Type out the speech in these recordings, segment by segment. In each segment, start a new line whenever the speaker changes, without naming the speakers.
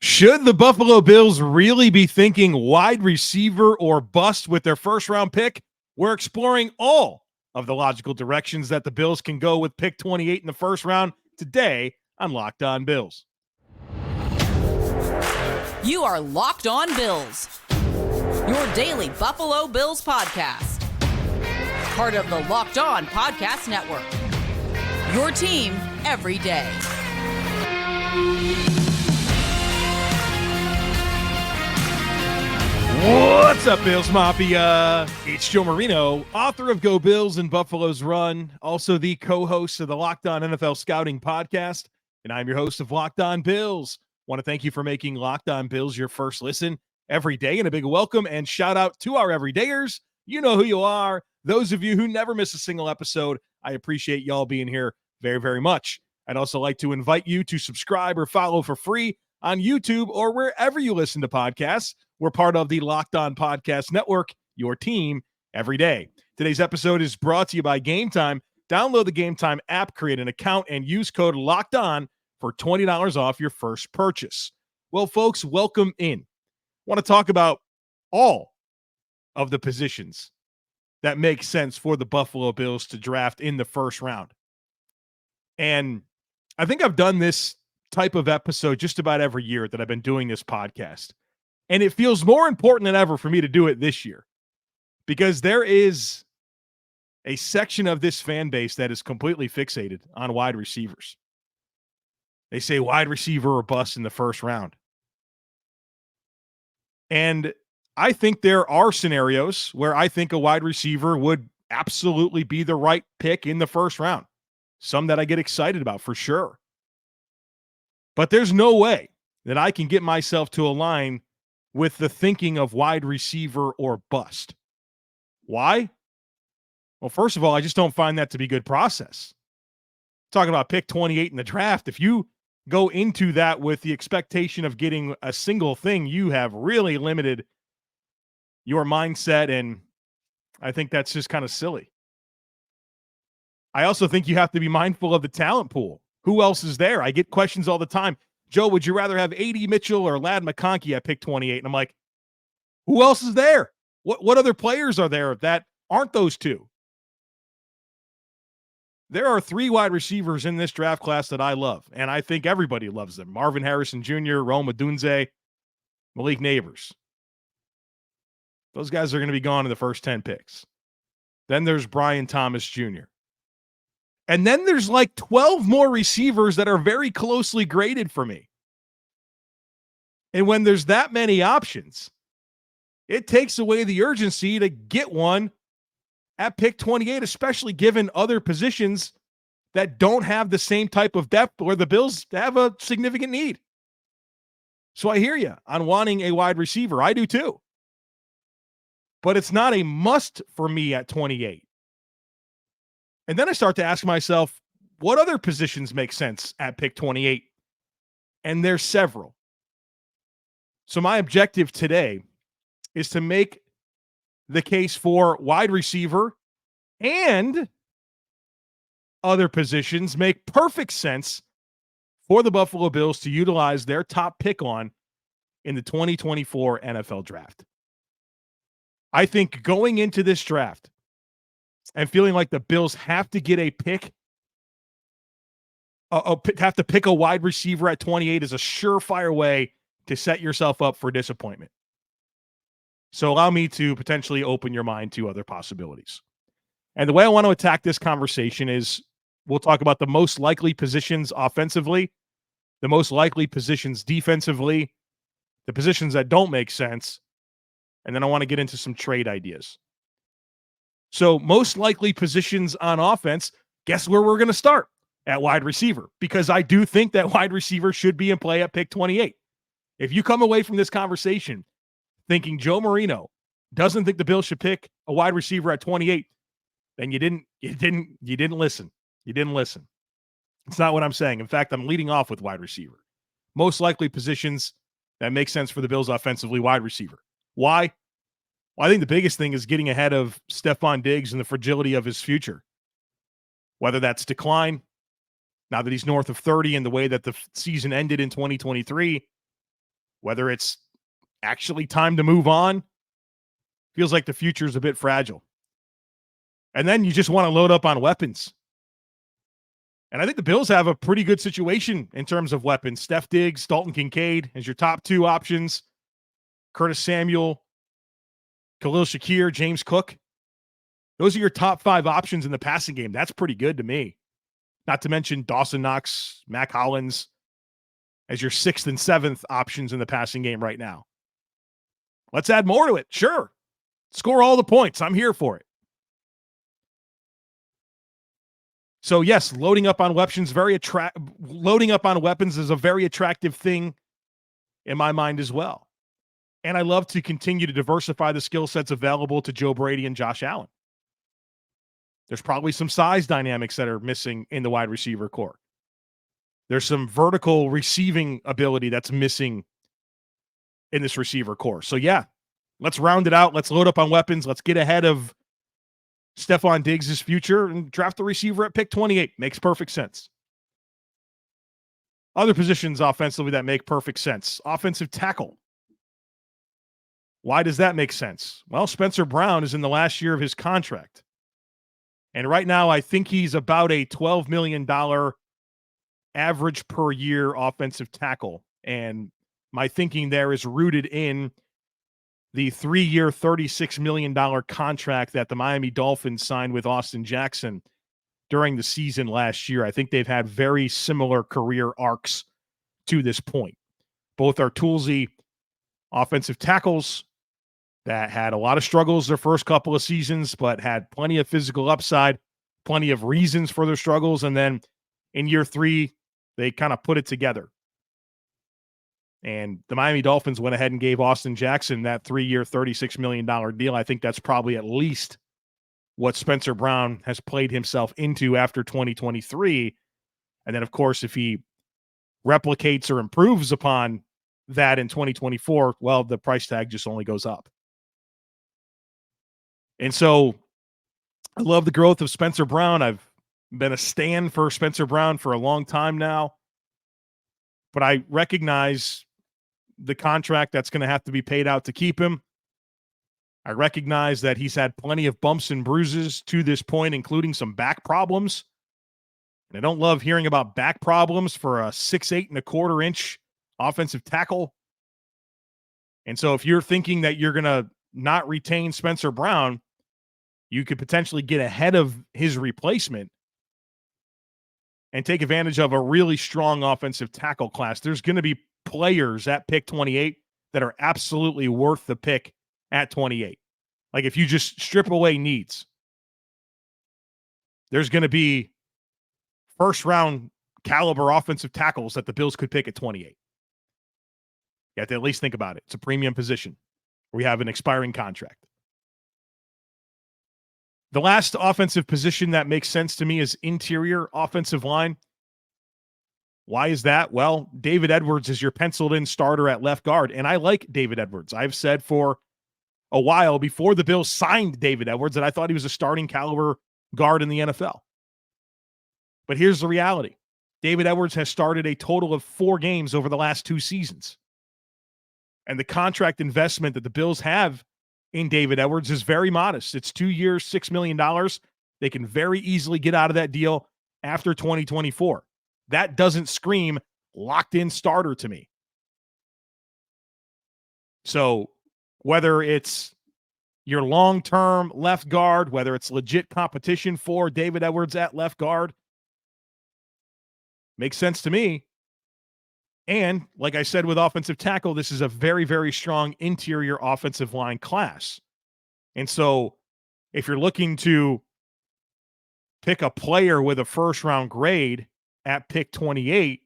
Should the Buffalo Bills really be thinking wide receiver or bust with their first-round pick? We're exploring all of the logical directions that the Bills can go with pick 28 in the first round today on Locked On Bills.
You are Locked On Bills, your daily Buffalo Bills podcast. Part of the Locked On Podcast Network, your team every day.
What's up, Bills Mafia? It's Joe Marino, author of Go Bills and Buffalo's Run, also the co-host of the Locked On NFL Scouting Podcast, and I'm your host of Locked On Bills. Want to thank you for making Locked On Bills your first listen every day, and a big welcome and shout out to our everydayers. You know who you are. Those of you who never miss a single episode, I appreciate y'all being here very, very much. I'd also like to invite you to subscribe or follow for free on YouTube or wherever you listen to podcasts. We're part of the Locked On Podcast Network, your team every day. Today's episode is brought to you by Game Time. Download the Game Time app, create an account, and use code Locked On for $20 off your first purchase. Well, folks, welcome in. I want to talk about all of the positions that make sense for the Buffalo Bills to draft in the first round. And I think I've done this type of episode just about every year that I've been doing this podcast. And it feels more important than ever for me to do it this year because there is a section of this fan base that is completely fixated on wide receivers. They say wide receiver or bust in the first round. And I think there are scenarios where I think a wide receiver would absolutely be the right pick in the first round. Some that I get excited about for sure. But there's no way that I can get myself to align with the thinking of wide receiver or bust. Why? Well, first of all, I just don't find that to be good process. Talking about pick 28 in the draft, if you go into that with the expectation of getting a single thing, you have really limited your mindset, and I think that's just kind of silly. I also think you have to be mindful of the talent pool. Who else is there? I get questions all the time. Joe, would you rather have A.D. Mitchell or Ladd McConkey at pick 28? And I'm like, who else is there? What other players are there that aren't those two? There are 3 wide receivers in this draft class that I love, and I think everybody loves them. Marvin Harrison Jr., Rome Odunze, Malik Neighbors. Those guys are going to be gone in the first 10 picks. Then there's Brian Thomas Jr. And then there's like 12 more receivers that are very closely graded for me. And when there's that many options, it takes away the urgency to get one at pick 28, especially given other positions that don't have the same type of depth or the Bills have a significant need. So I hear you on wanting a wide receiver. I do too. But it's not a must for me at 28. And then I start to ask myself, what other positions make sense at pick 28? And there's several. So my objective today is to make the case for wide receiver and other positions make perfect sense for the Buffalo Bills to utilize their top pick on in the 2024 NFL Draft. I think going into this draft and feeling like the Bills have to get a pick, have to pick a wide receiver at 28 is a surefire way to set yourself up for disappointment. So allow me to potentially open your mind to other possibilities. And the way I want to attack this conversation is we'll talk about the most likely positions offensively, the most likely positions defensively, the positions that don't make sense, and then I want to get into some trade ideas. So most likely positions on offense, guess where we're going to start? At wide receiver, because I do think that wide receiver should be in play at pick 28. If you come away from this conversation thinking Joe Marino doesn't think the Bills should pick a wide receiver at 28, then you didn't listen. You didn't listen. It's not what I'm saying. In fact, I'm leading off with wide receiver. Most likely positions that make sense for the Bills offensively, wide receiver. Why? Well, I think the biggest thing is getting ahead of Stefon Diggs and the fragility of his future. Whether that's decline, now that he's north of 30 and the way that the season ended in 2023, whether it's actually time to move on, feels like the future is a bit fragile. And then you just want to load up on weapons. And I think the Bills have a pretty good situation in terms of weapons. Steph Diggs, Dalton Kincaid as your top two options. Curtis Samuel, Khalil Shakir, James Cook. Those are your top five options in the passing game. That's pretty good to me. Not to mention Dawson Knox, Mac Hollins as your sixth and seventh options in the passing game right now. Let's add more to it. Sure. Score all the points. I'm here for it. So yes, loading up on weapons is a very attractive thing in my mind as well. And I love to continue to diversify the skill sets available to Joe Brady and Josh Allen. There's probably some size dynamics that are missing in the wide receiver core. There's some vertical receiving ability that's missing in this receiver core. So yeah, let's round it out. Let's load up on weapons. Let's get ahead of Stefon Diggs' future and draft the receiver at pick 28. Makes perfect sense. Other positions offensively that make perfect sense. Offensive tackle. Why does that make sense? Well, Spencer Brown is in the last year of his contract. And right now, I think he's about a $12 million average per year offensive tackle. And my thinking there is rooted in the 3-year, $36 million contract that the Miami Dolphins signed with Austin Jackson during the season last year. I think they've had very similar career arcs to this point. Both are toolsy offensive tackles that had a lot of struggles their first couple of seasons, but had plenty of physical upside, plenty of reasons for their struggles. And then in year 3, they kind of put it together. And the Miami Dolphins went ahead and gave Austin Jackson that 3-year, $36 million deal. I think that's probably at least what Spencer Brown has played himself into after 2023. And then, of course, if he replicates or improves upon that in 2024, well, the price tag just only goes up. And so I love the growth of Spencer Brown. I've been a stan for Spencer Brown for a long time now. But I recognize the contract that's going to have to be paid out to keep him. I recognize that he's had plenty of bumps and bruises to this point, including some back problems. And I don't love hearing about back problems for a 6'8.25" offensive tackle. And so if you're thinking that you're going to not retain Spencer Brown, you could potentially get ahead of his replacement and take advantage of a really strong offensive tackle class. There's going to be players at pick 28 that are absolutely worth the pick at 28. Like if you just strip away needs, there's going to be first round caliber offensive tackles that the Bills could pick at 28. You have to at least think about it. It's a premium position. We have an expiring contract. The last offensive position that makes sense to me is interior offensive line. Why is that? Well, David Edwards is your penciled-in starter at left guard, and I like David Edwards. I've said for a while before the Bills signed David Edwards that I thought he was a starting caliber guard in the NFL. But here's the reality. David Edwards has started a total of 4 games over the last 2 seasons. And the contract investment that the Bills have in David Edwards is very modest. It's 2 years, $6 million. They can very easily get out of that deal after 2024. That doesn't scream locked-in starter to me. So whether it's your long-term left guard, whether it's legit competition for David Edwards at left guard, makes sense to me. And like I said with offensive tackle, this is a very, very strong interior offensive line class. And so if you're looking to pick a player with a first-round grade at pick 28,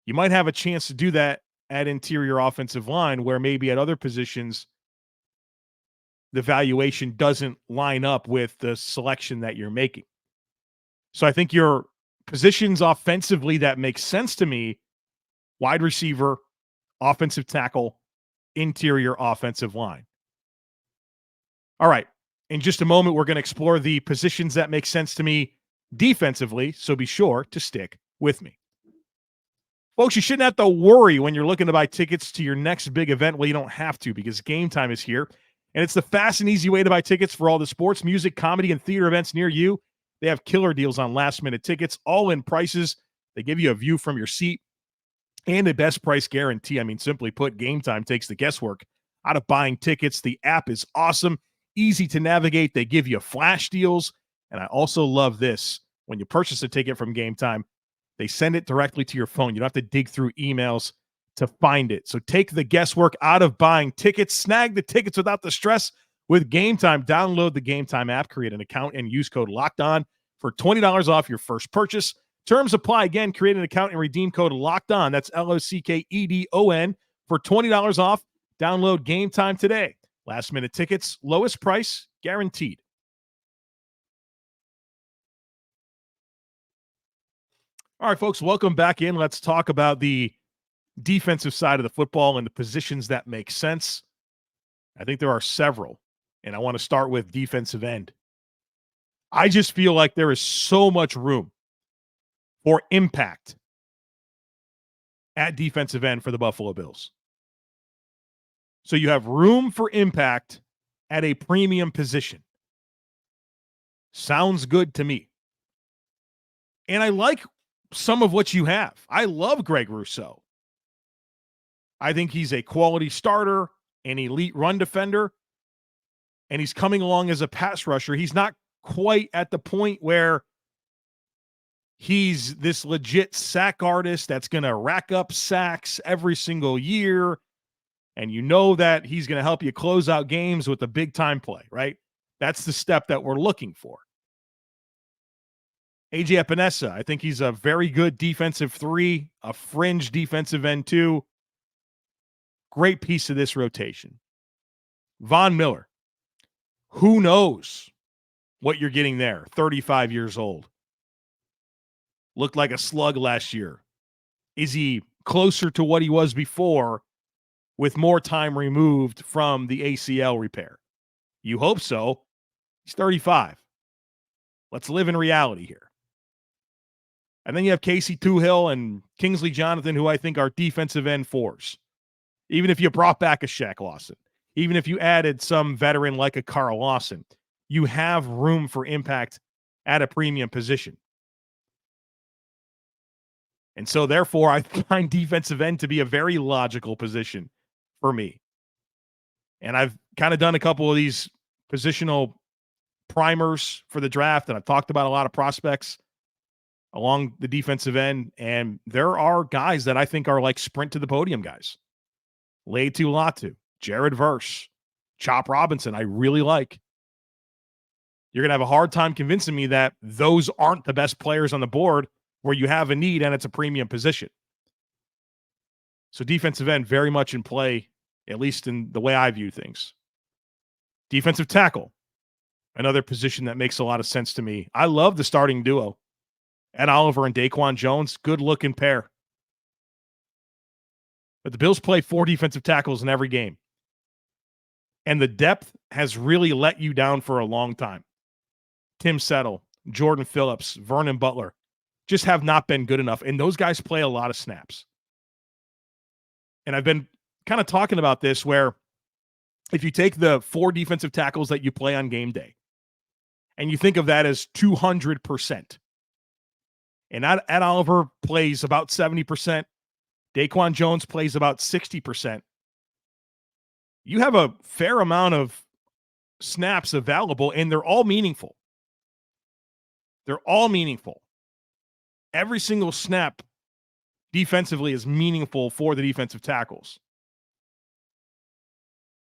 you might have a chance to do that at interior offensive line, where maybe at other positions, the valuation doesn't line up with the selection that you're making. So I think your positions offensively that make sense to me: wide receiver, offensive tackle, interior offensive line. All right. In just a moment, we're going to explore the positions that make sense to me defensively, so be sure to stick with me. Folks, you shouldn't have to worry when you're looking to buy tickets to your next big event. Well, you don't have to, because Game Time is here. And it's the fast and easy way to buy tickets for all the sports, music, comedy, and theater events near you. They have killer deals on last-minute tickets, all-in prices. They give you a view from your seat and a best price guarantee. I mean, simply put, Game Time takes the guesswork out of buying tickets. The app is awesome, easy to navigate. They give you flash deals. And I also love this. When you purchase a ticket from Game Time, they send it directly to your phone. You don't have to dig through emails to find it. So take the guesswork out of buying tickets. Snag the tickets without the stress with Game Time. Download the Game Time app, create an account, and use code LOCKEDON for $20 off your first purchase. Terms apply. Again, create an account and redeem code LOCKEDON. That's LOCKEDON for $20 off. Download Game Time today. Last-minute tickets, lowest price, guaranteed. All right, folks, welcome back in. Let's talk about the defensive side of the football and the positions that make sense. I think there are several, and I want to start with defensive end. I just feel like there is so much room for impact at defensive end for the Buffalo Bills. So you have room for impact at a premium position. Sounds good to me. And I like some of what you have. I love Greg Rousseau. I think he's a quality starter, an elite run defender, and he's coming along as a pass rusher. He's not quite at the point where he's this legit sack artist that's going to rack up sacks every single year, and you know that he's going to help you close out games with a big-time play, right? That's the step that we're looking for. AJ Epenesa, I think he's a very good defensive 3, a fringe defensive end 2. Great piece of this rotation. Von Miller, who knows what you're getting there? 35 years old. Looked like a slug last year. Is he closer to what he was before with more time removed from the ACL repair? You hope so. He's 35. Let's live in reality here. And then you have Casey Tuhill and Kingsley Jonathan, who I think are defensive end 4s. Even if you brought back a Shaq Lawson, even if you added some veteran like a Carl Lawson, you have room for impact at a premium position. And so, therefore, I find defensive end to be a very logical position for me. And I've kind of done a couple of these positional primers for the draft, and I've talked about a lot of prospects along the defensive end, and there are guys that I think are like sprint to the podium guys. Leitu Latu, Jared Verse, Chop Robinson, I really like. You're going to have a hard time convincing me that those aren't the best players on the board where you have a need and it's a premium position. So defensive end very much in play, at least in the way I view things. Defensive tackle, another position that makes a lot of sense to me. I love the starting duo. Ed Oliver and Daquan Jones, good-looking pair. But the Bills play 4 defensive tackles in every game. And the depth has really let you down for a long time. Tim Settle, Jordan Phillips, Vernon Butler just have not been good enough. And those guys play a lot of snaps. And I've been kind of talking about this where if you take the 4 defensive tackles that you play on game day and you think of that as 200%, and Ed Oliver plays about 70%. Daquan Jones plays about 60%. You have a fair amount of snaps available, and they're all meaningful. They're all meaningful. Every single snap defensively is meaningful for the defensive tackles.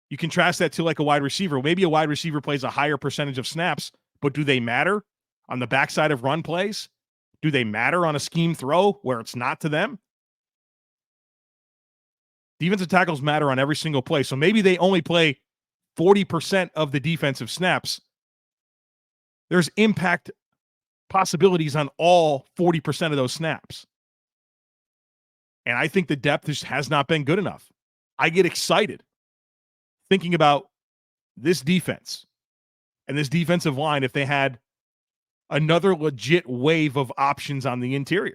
You contrast that to like a wide receiver. Maybe a wide receiver plays a higher percentage of snaps, but do they matter on the backside of run plays? Do they matter on a scheme throw where it's not to them? Defensive tackles matter on every single play. So maybe they only play 40% of the defensive snaps. There's impact possibilities on all 40% of those snaps. And I think the depth has not been good enough. I get excited thinking about this defense and this defensive line if they had another legit wave of options on the interior.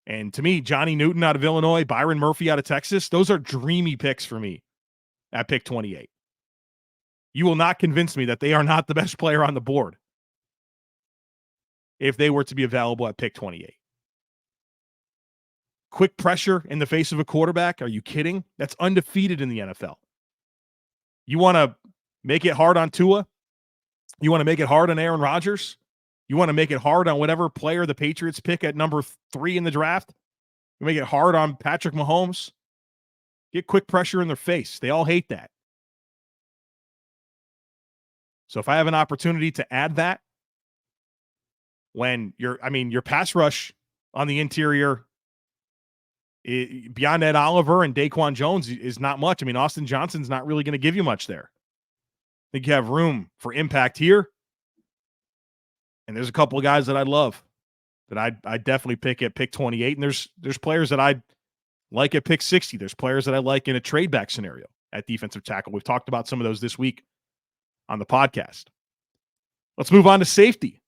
And to me, Johnny Newton out of Illinois, Byron Murphy out of Texas, those are dreamy picks for me at pick 28. You will not convince me that they are not the best player on the board if they were to be available at pick 28. Quick pressure in the face of a quarterback? Are you kidding? That's undefeated in the NFL. You want to make it hard on Tua? You want to make it hard on Aaron Rodgers? You want to make it hard on whatever player the Patriots pick at number 3 in the draft? You make it hard on Patrick Mahomes? Get quick pressure in their face. They all hate that. So if I have an opportunity to add that, when your pass rush on the interior, beyond Ed Oliver and Daquan Jones is not much. I mean, Austin Johnson's not really going to give you much there. I think you have room for impact here. And there's a couple of guys that I love that I'd definitely pick at pick 28. And there's players that I like at pick 60. There's players that I like in a trade back scenario at defensive tackle. We've talked about some of those this week on the podcast. Let's move on to safety.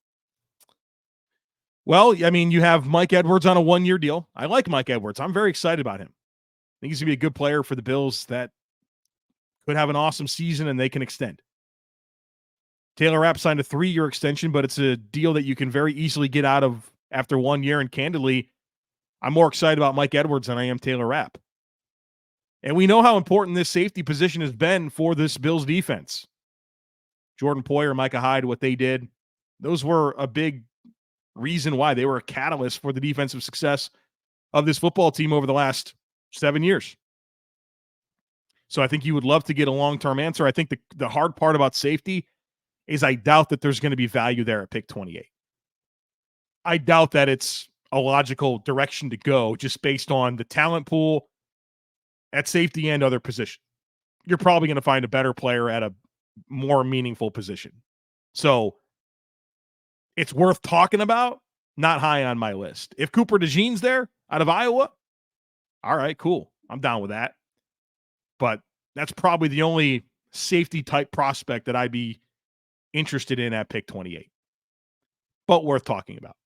Well, I mean, you have Mike Edwards on a 1-year deal. I like Mike Edwards. I'm very excited about him. I think he's going to be a good player for the Bills that could have an awesome season and they can extend. Taylor Rapp signed a 3-year extension, but it's a deal that you can very easily get out of after 1 year. And candidly, I'm more excited about Mike Edwards than I am Taylor Rapp. And we know how important this safety position has been for this Bills defense. Jordan Poyer, Micah Hyde, what they did, those were a big reason why. They were a catalyst for the defensive success of this football team over the last 7 years. So I think you would love to get a long-term answer. I think the hard part about safety is I doubt that there's going to be value there at pick 28. I doubt that it's a logical direction to go just based on the talent pool at safety and other position. You're probably going to find a better player at a more meaningful position. So it's worth talking about, not high on my list. If Cooper DeJean's there out of Iowa, all right, cool. I'm down with that. But that's probably the only safety type prospect that I'd be interested in at pick 28. But worth talking about.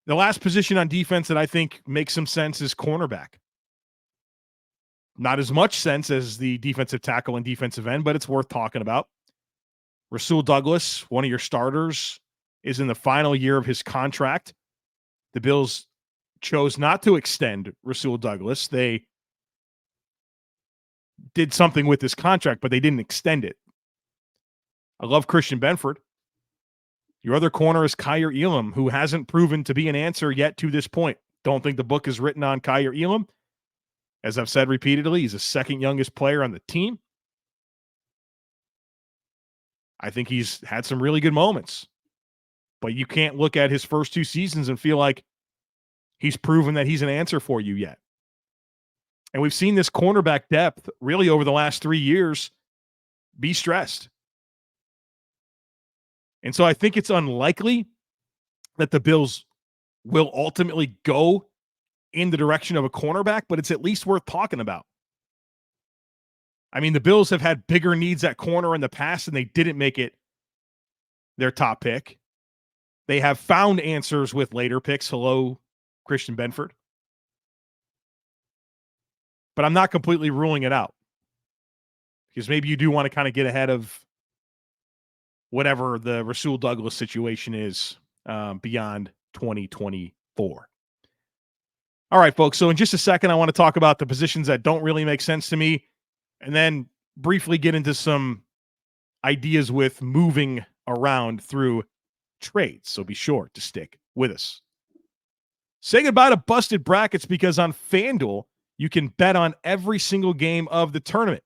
The last position on defense that I think makes some sense is cornerback. Not as much sense as the defensive tackle and defensive end, but it's worth talking about. Rasul Douglas, one of your starters, is in the final year of his contract. The Bills chose not to extend Rasul Douglas. They did something with this contract, but they didn't extend it. I love Christian Benford. Your other corner is Kaiir Elam, who hasn't proven to be an answer yet to this point. Don't think the book is written on Kaiir Elam. As I've said repeatedly, he's the second youngest player on the team. I think he's had some really good moments. But you can't look at his first 2 seasons and feel like he's proven that he's an answer for you yet. And we've seen this cornerback depth really over the last 3 years be stressed. And so I think it's unlikely that the Bills will ultimately go in the direction of a cornerback, but it's at least worth talking about. I mean, the Bills have had bigger needs at corner in the past, and they didn't make it their top pick. They have found answers with later picks. Hello, Christian Benford. But I'm not completely ruling it out, because maybe you do want to kind of get ahead of whatever the Rasul Douglas situation is beyond 2024. All right, folks. So in just a second, I want to talk about the positions that don't really make sense to me, and then briefly get into some ideas with moving around through trades. So be sure to stick with us. Say goodbye to busted brackets, because on FanDuel, you can bet on every single game of the tournament.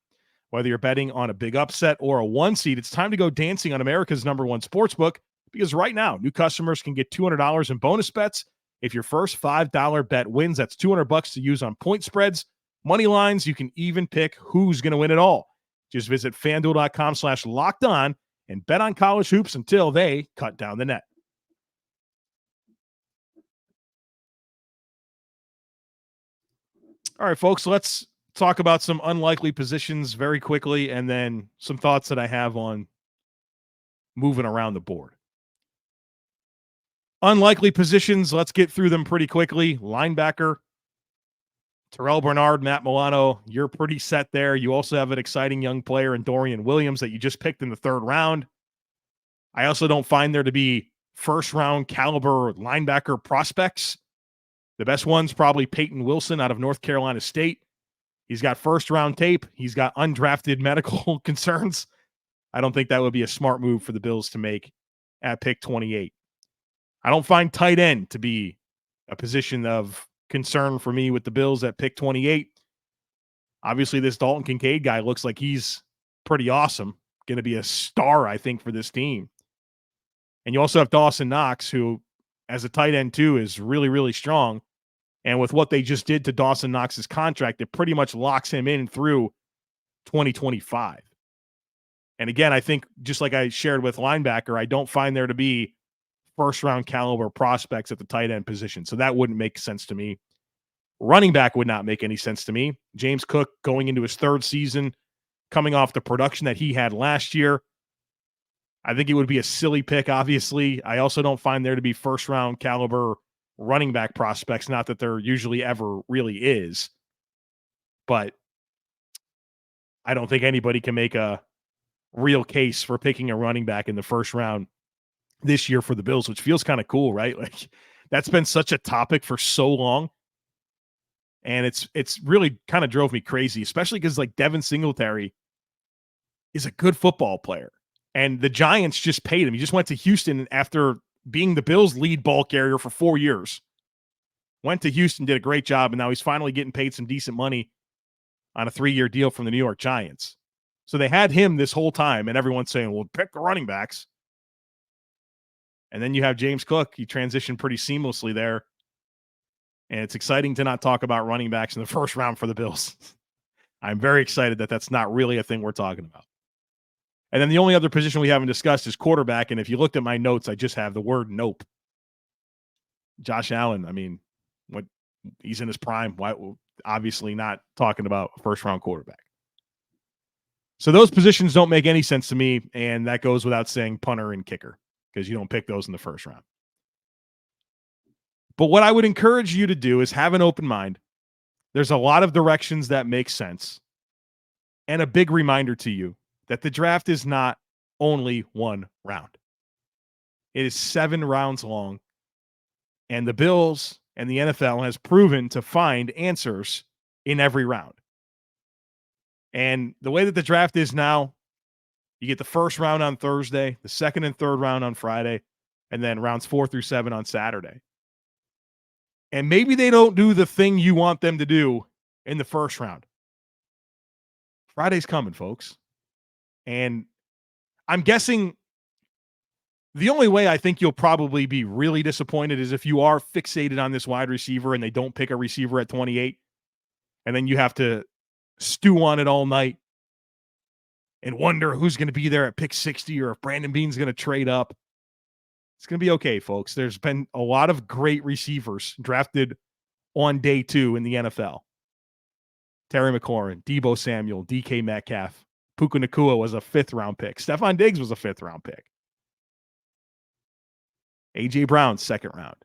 Whether you're betting on a big upset or a 1 seed, it's time to go dancing on America's #1 sportsbook, because right now, new customers can get $200 in bonus bets if your first $5 bet wins. That's $200 to use on point spreads, money lines. You can even pick who's going to win it all. Just visit FanDuel.com/lockedon and bet on college hoops until they cut down the net. All right, folks, let's talk about some unlikely positions very quickly, and then some thoughts that I have on moving around the board. Unlikely positions, let's get through them pretty quickly. Linebacker, Terrell Bernard, Matt Milano, you're pretty set there. You also have an exciting young player in Dorian Williams that you just picked in the third round. I also don't find there to be first-round caliber linebacker prospects. The best one's probably Peyton Wilson out of North Carolina State. He's got first-round tape. He's got undrafted medical concerns. I don't think that would be a smart move for the Bills to make at pick 28. I don't find tight end to be a position of concern for me with the Bills at pick 28. Obviously, this Dalton Kincaid guy looks like he's pretty awesome. Going to be a star, I think, for this team. And you also have Dawson Knox, who, as a tight end too, is really, really strong. And with what they just did to Dawson Knox's contract, it pretty much locks him in through 2025. And again, I think just like I shared with linebacker, I don't find there to be first-round caliber prospects at the tight end position. So that wouldn't make sense to me. Running back would not make any sense to me. James Cook going into his third season, coming off the production that he had last year. I think it would be a silly pick, obviously. I also don't find there to be first-round caliber running back prospects, not that there usually ever really is. But I don't think anybody can make a real case for picking a running back in the first round this year for the Bills, which feels kind of cool, right? Like, that's been such a topic for so long. And it's really kind of drove me crazy, especially because like Devin Singletary is a good football player. And the Giants just paid him. He just went to Houston after being the Bills' lead ball carrier for 4 years. Went to Houston, did a great job, and now he's finally getting paid some decent money on a 3-year deal from the New York Giants. So they had him this whole time, and everyone's saying, well, pick the running backs. And then you have James Cook. He transitioned pretty seamlessly there. And it's exciting to not talk about running backs in the first round for the Bills. I'm very excited that that's not really a thing we're talking about. And then the only other position we haven't discussed is quarterback. And if you looked at my notes, I just have the word nope. Josh Allen, I mean, he's in his prime. Why? Obviously not talking about a first-round quarterback. So those positions don't make any sense to me, and that goes without saying punter and kicker, because you don't pick those in the first round. But what I would encourage you to do is have an open mind. There's a lot of directions that make sense. And a big reminder to you that the draft is not only one round. It is 7 rounds long. And the Bills and the NFL has proven to find answers in every round. And the way that the draft is now, you get the first round on Thursday, the second and third round on Friday, and then rounds 4 through 7 on Saturday. And maybe they don't do the thing you want them to do in the first round. Friday's coming, folks. And I'm guessing the only way I think you'll probably be really disappointed is if you are fixated on this wide receiver and they don't pick a receiver at 28, and then you have to stew on it all night and wonder who's going to be there at pick 60 or if Brandon Beane's going to trade up. It's going to be okay, folks. There's been a lot of great receivers drafted on day 2 in the NFL. Terry McLaurin, Deebo Samuel, DK Metcalf, Puka Nacua was a 5th-round pick. Stefon Diggs was a 5th-round pick. A.J. Brown, 2nd round.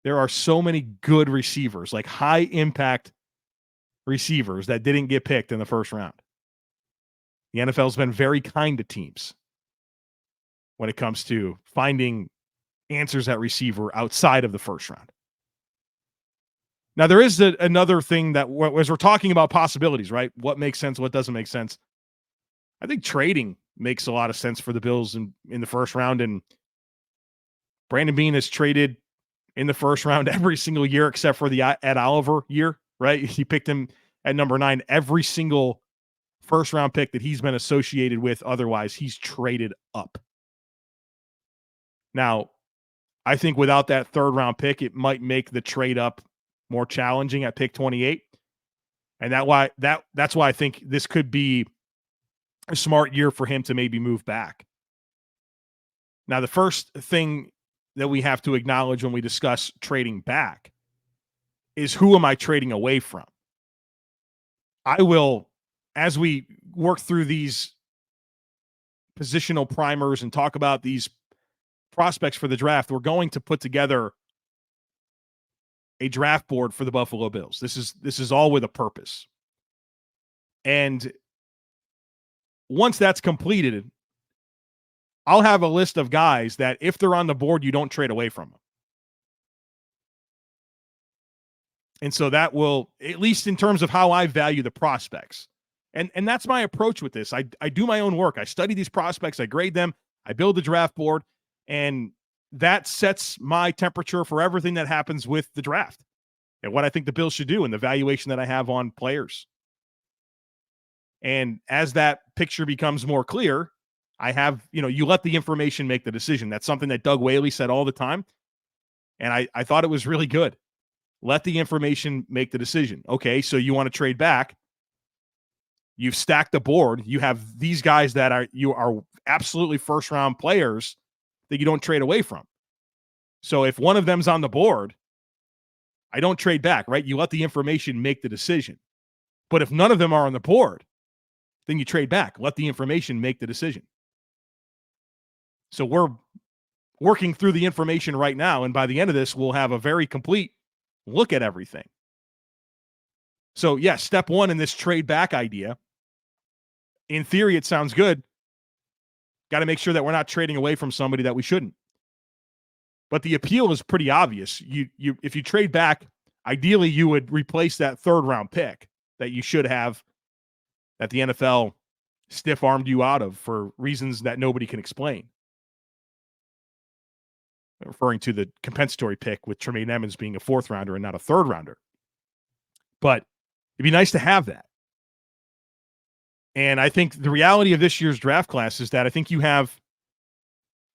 There are so many good receivers, like high-impact receivers that didn't get picked in the first round. The NFL's been very kind to teams when it comes to finding answers at receiver outside of the first round. Now, there is another thing that, as we're talking about possibilities, right? What makes sense, what doesn't make sense. I think trading makes a lot of sense for the Bills in the first round. And Brandon Beane has traded in the first round every single year except for the Ed Oliver year, right? He picked him at number 9 every single first round pick that he's been associated with. Otherwise, he's traded up. Now, I think without that 3rd round pick, it might make the trade up more challenging at pick 28. And that's why I think this could be a smart year for him to maybe move back. Now, the first thing that we have to acknowledge when we discuss trading back is, who am I trading away from? I will, as we work through these positional primers and talk about these prospects for the draft, we're going to put together a draft board for the Buffalo Bills. This is all with a purpose. And once that's completed, I'll have a list of guys that if they're on the board, you don't trade away from them. And so that will, at least in terms of how I value the prospects. And that's my approach with this. I do my own work. I study these prospects. I grade them. I build the draft board. And that sets my temperature for everything that happens with the draft and what I think the Bills should do and the valuation that I have on players. And as that picture becomes more clear, I have, you let the information make the decision. That's something that Doug Whaley said all the time. And I thought it was really good. Let the information make the decision. Okay, so you want to trade back. You've stacked the board. You have these guys that are absolutely first-round players that you don't trade away from. So if one of them's on the board, I don't trade back, right? You let the information make the decision. But if none of them are on the board, then you trade back. Let the information make the decision. So we're working through the information right now, and by the end of this, we'll have a very complete look at everything. So, yes, step one in this trade back idea, in theory, it sounds good. Got to make sure that we're not trading away from somebody that we shouldn't. But the appeal is pretty obvious. If you trade back, ideally you would replace that third-round pick that you should have, that the NFL stiff-armed you out of for reasons that nobody can explain. Referring to the compensatory pick with Tremaine Edmonds being a fourth-rounder and not a third-rounder. But it'd be nice to have that. And I think the reality of this year's draft class is that I think you have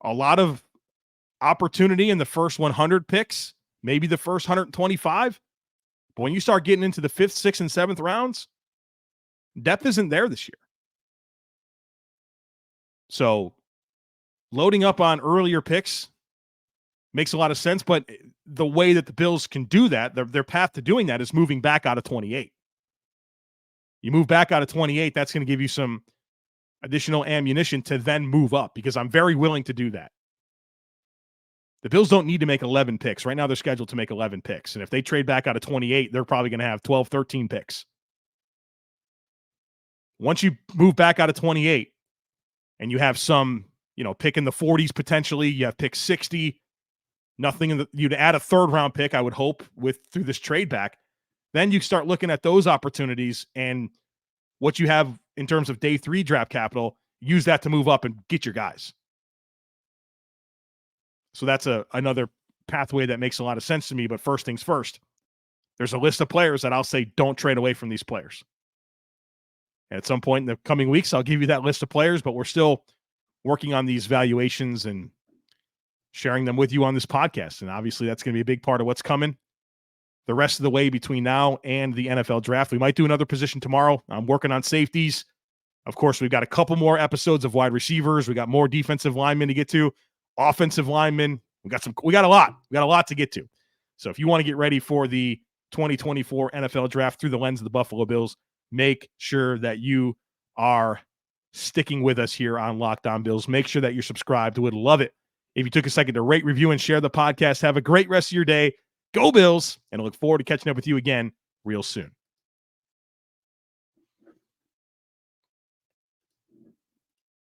a lot of opportunity in the first 100 picks, maybe the first 125. But when you start getting into the 5th, 6th, and 7th rounds, depth isn't there this year. So loading up on earlier picks makes a lot of sense, but the way that the Bills can do that, their path to doing that is moving back out of 28. You move back out of 28, that's going to give you some additional ammunition to then move up, because I'm very willing to do that. The Bills don't need to make 11 picks. Right now they're scheduled to make 11 picks. And if they trade back out of 28, they're probably going to have 12, 13 picks. Once you move back out of 28 and you have some, pick in the 40s potentially, you have pick 60, nothing you'd add a third round pick, I would hope, through this trade back. Then you start looking at those opportunities and what you have in terms of day 3 draft capital, use that to move up and get your guys. So that's another pathway that makes a lot of sense to me. But first things first, there's a list of players that I'll say don't trade away from these players. And at some point in the coming weeks, I'll give you that list of players, but we're still working on these valuations and sharing them with you on this podcast. And obviously that's going to be a big part of what's coming the rest of the way between now and the NFL draft. We might do another position tomorrow. I'm working on safeties. Of course, we've got a couple more episodes of wide receivers. We got more defensive linemen to get to, offensive linemen. We got a lot. We got a lot to get to. So if you want to get ready for the 2024 NFL draft through the lens of the Buffalo Bills, make sure that you are sticking with us here on Locked On Bills. Make sure that you're subscribed. Would love it if you took a second to rate, review, and share the podcast. Have a great rest of your day. Go Bills, and I look forward to catching up with you again real soon.